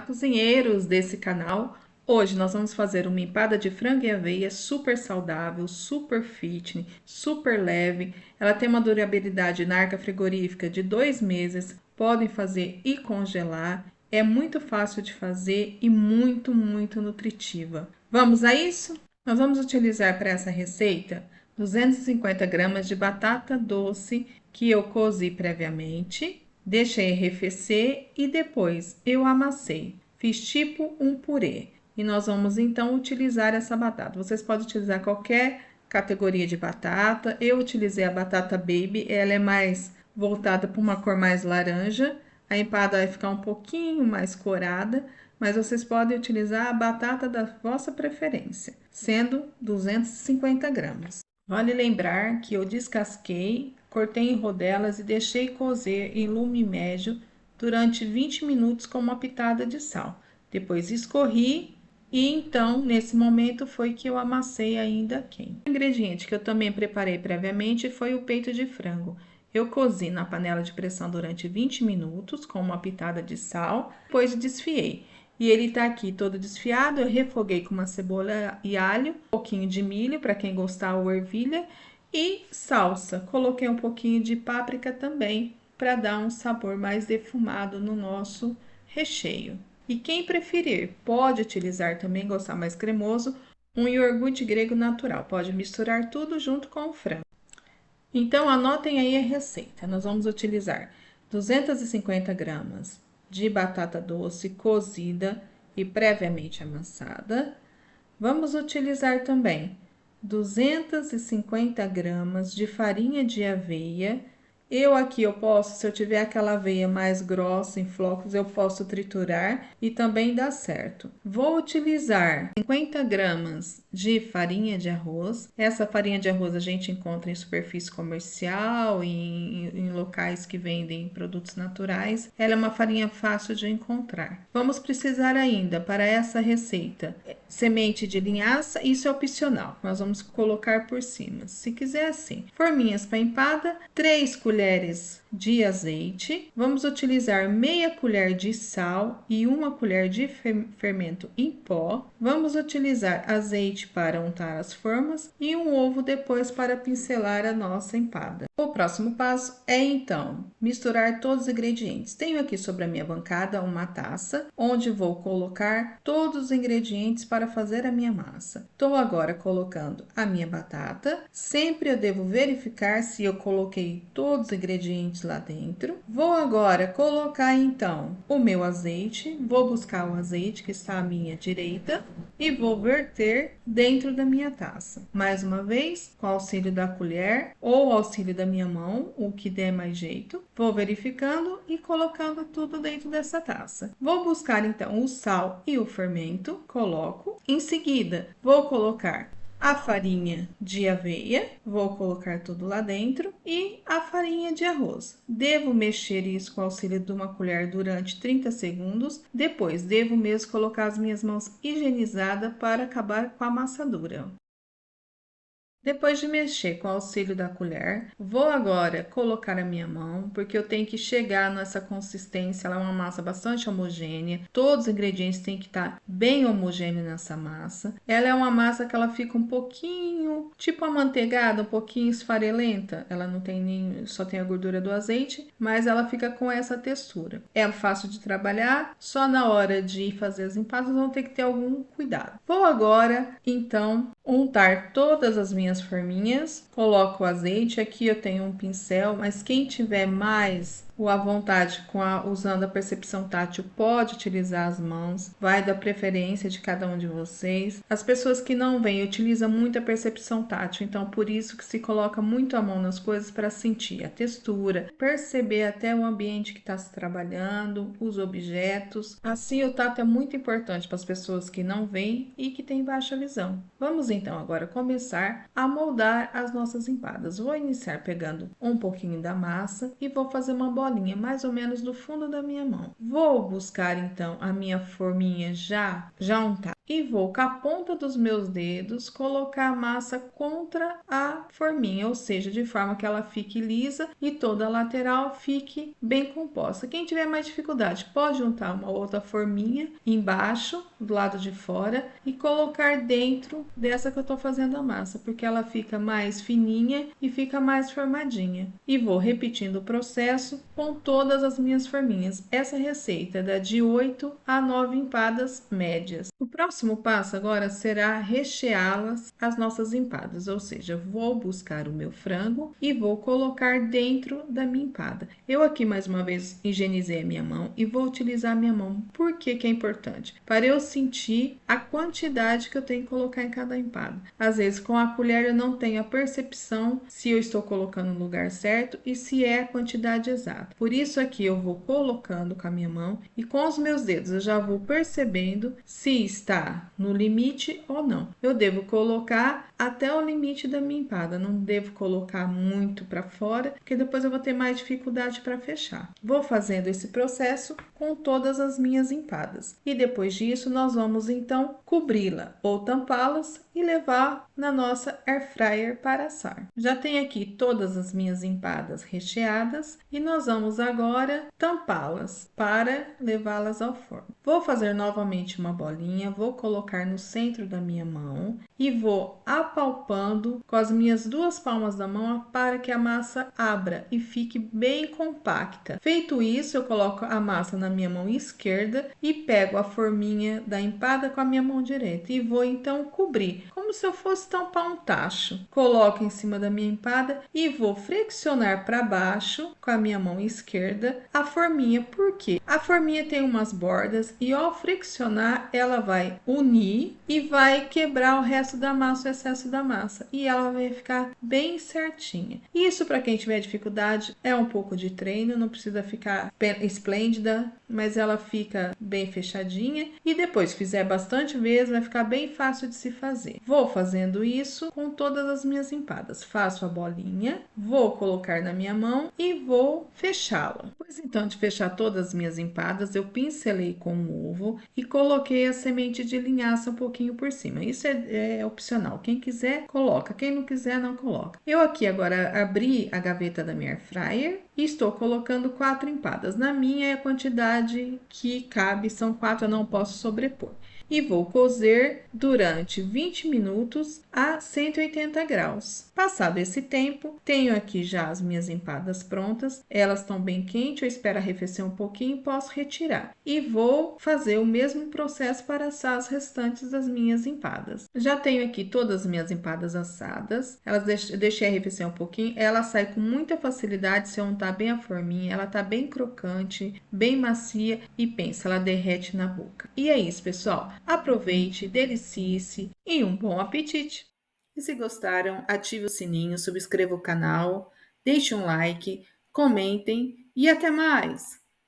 cozinheiros desse canal! Hoje nós vamos fazer uma empada de frango e aveia super saudável, super fitness, super leve. Ela tem uma durabilidade na arca frigorífica de 2 meses. Podem fazer e congelar. É muito fácil de fazer e muito nutritiva. Vamos a isso? Nós vamos utilizar para essa receita 250 gramas de batata doce que eu cozi previamente. Deixei arrefecer e depois eu amassei. Fiz tipo um purê. E nós vamos então utilizar essa batata. Vocês podem utilizar qualquer categoria de batata. Eu utilizei a batata baby, ela é mais voltada para uma cor mais laranja. A empada vai ficar um pouquinho mais corada, mas vocês podem utilizar a batata da vossa preferência, sendo 250 gramas. Vale lembrar que eu descasquei, cortei em rodelas e deixei cozer em lume médio durante 20 minutos com uma pitada de sal. Depois escorri e então, nesse momento, foi que eu amassei ainda quente. O ingrediente que eu também preparei previamente foi o peito de frango. Eu cozi na panela de pressão durante 20 minutos com uma pitada de sal, depois desfiei. E ele tá aqui todo desfiado, eu refoguei com uma cebola e alho, um pouquinho de milho, para quem gostar, ou ervilha, e salsa. Coloquei um pouquinho de páprica também, para dar um sabor mais defumado no nosso recheio. E quem preferir, pode utilizar também, gostar mais cremoso, um iogurte grego natural. Pode misturar tudo junto com o frango. Então, anotem aí a receita. Nós vamos utilizar 250 gramas de batata doce cozida e previamente amassada. Vamos utilizar também 250 gramas de farinha de aveia. Eu posso, se eu tiver aquela aveia mais grossa em flocos, eu posso triturar e também dá certo. Vou utilizar 50 gramas de farinha de arroz. Essa farinha de arroz a gente encontra em superfície comercial, em locais que vendem produtos naturais. Ela é uma farinha fácil de encontrar. Vamos precisar ainda, para essa receita, semente de linhaça. Isso é opcional, nós vamos colocar por cima. Se quiser assim, forminhas para empada, 3 colheres de azeite. Vamos utilizar meia colher de sal e 1 colher de fermento em pó. Vamos utilizar azeite para untar as formas e um ovo depois para pincelar a nossa empada. O próximo passo é então misturar todos os ingredientes. Tenho aqui sobre a minha bancada uma taça onde vou colocar todos os ingredientes para fazer a minha massa. Estou agora colocando a minha batata. Sempre eu devo verificar se eu coloquei todos os ingredientes lá dentro. Vou agora colocar então o meu azeite. Vou buscar o azeite que está à minha direita e vou verter dentro da minha taça. Mais uma vez, com o auxílio da colher ou auxílio da minha mão, o que der mais jeito. Vou verificando e colocando tudo dentro dessa taça. Vou buscar então o sal e o fermento, coloco. Em seguida, vou colocar a farinha de aveia, vou colocar tudo lá dentro, e a farinha de arroz. Devo mexer isso com o auxílio de uma colher durante 30 segundos. Depois, devo mesmo colocar as minhas mãos higienizadas para acabar com a amassadura. Depois de mexer com o auxílio da colher, vou agora colocar a minha mão, porque eu tenho que chegar nessa consistência. Ela é uma massa bastante homogênea, todos os ingredientes têm que estar bem homogêneos nessa massa. Ela é uma massa que ela fica um pouquinho, tipo amanteigada, um pouquinho esfarelenta. Ela não tem nem, só tem a gordura do azeite, mas ela fica com essa textura. É fácil de trabalhar, só na hora de fazer as empadas vão ter que ter algum cuidado. Vou agora, então, untar todas as minhas forminhas, coloco o azeite. Aqui eu tenho um pincel, mas quem tiver mais à vontade usando a percepção tátil pode utilizar as mãos, vai da preferência de cada um de vocês. As pessoas que não veem utilizam muito a percepção tátil, então por isso que se coloca muito a mão nas coisas para sentir a textura, perceber até o ambiente que está se trabalhando, os objetos. Assim o tato é muito importante para as pessoas que não veem e que têm baixa visão. Vamos então agora começar a moldar as nossas empadas. Vou iniciar pegando um pouquinho da massa e vou fazer uma bolinha mais ou menos do fundo da minha mão. Vou buscar então a minha forminha já untada e vou com a ponta dos meus dedos colocar a massa contra a forminha, ou seja, de forma que ela fique lisa e toda a lateral fique bem composta. Quem tiver mais dificuldade pode juntar uma outra forminha embaixo, do lado de fora, e colocar dentro dessa que eu tô fazendo a massa, porque ela fica mais fininha e fica mais formadinha. E vou repetindo o processo com todas as minhas forminhas. Essa receita dá de 8 a 9 empadas médias. O próximo passo agora será recheá-las as nossas empadas, ou seja, vou buscar o meu frango e vou colocar dentro da minha empada. Eu aqui mais uma vez higienizei a minha mão e vou utilizar a minha mão. Por que que é importante? Para eu sentir a quantidade que eu tenho que colocar em cada empada. Às vezes com a colher eu não tenho a percepção se eu estou colocando no lugar certo e se é a quantidade exata. Por isso aqui eu vou colocando com a minha mão e com os meus dedos eu já vou percebendo se está no limite ou não. Eu devo colocar até o limite da minha empada, não devo colocar muito para fora, porque depois eu vou ter mais dificuldade para fechar. Vou fazendo esse processo com todas as minhas empadas. E depois disso nós vamos então cobri-la ou tampá-las e levar na nossa air fryer para assar. Já tenho aqui todas as minhas empadas recheadas e nós vamos agora tampá-las para levá-las ao forno. Vou fazer novamente uma bolinha, vou colocar no centro da minha mão e vou apalpando com as minhas duas palmas da mão para que a massa abra e fique bem compacta. Feito isso, eu coloco a massa na minha mão esquerda e pego a forminha da empada com a minha mão direita e vou então cobrir, como se eu fosse tampar um tacho. Coloco em cima da minha empada e vou flexionar para baixo com a minha mão esquerda a forminha, porque a forminha tem umas bordas e ao friccionar ela vai unir e vai quebrar o resto da massa, o excesso da massa, e ela vai ficar bem certinha. Isso para quem tiver dificuldade é um pouco de treino, não precisa ficar esplêndida, mas ela fica bem fechadinha e depois fizer bastante vezes vai ficar bem fácil de se fazer. Vou fazendo isso com todas as minhas empadas. Faço a bolinha, vou colocar na minha mão e vou fechá-la. Depois então de fechar todas as minhas empadas, eu pincelei com o ovo e coloquei a semente de linhaça um pouquinho por cima. Isso é opcional. Quem quiser, coloca. Quem não quiser, não coloca. Eu aqui agora abri a gaveta da minha air fryer e estou colocando 4 empadas. Na minha, a quantidade que cabe são 4, eu não posso sobrepor. E vou cozer durante 20 minutos a 180 graus. Passado esse tempo, tenho aqui já as minhas empadas prontas. Elas estão bem quentes, eu espero arrefecer um pouquinho e posso retirar. E vou fazer o mesmo processo para assar as restantes das minhas empadas. Já tenho aqui todas as minhas empadas assadas. Elas deixei arrefecer um pouquinho. Ela sai com muita facilidade se eu untar bem a forminha. Ela tá bem crocante, bem macia e pensa, ela derrete na boca. E é isso, pessoal. Aproveite, delicie-se e um bom apetite! E se gostaram, ative o sininho, subscreva o canal, deixe um like, comentem e até mais!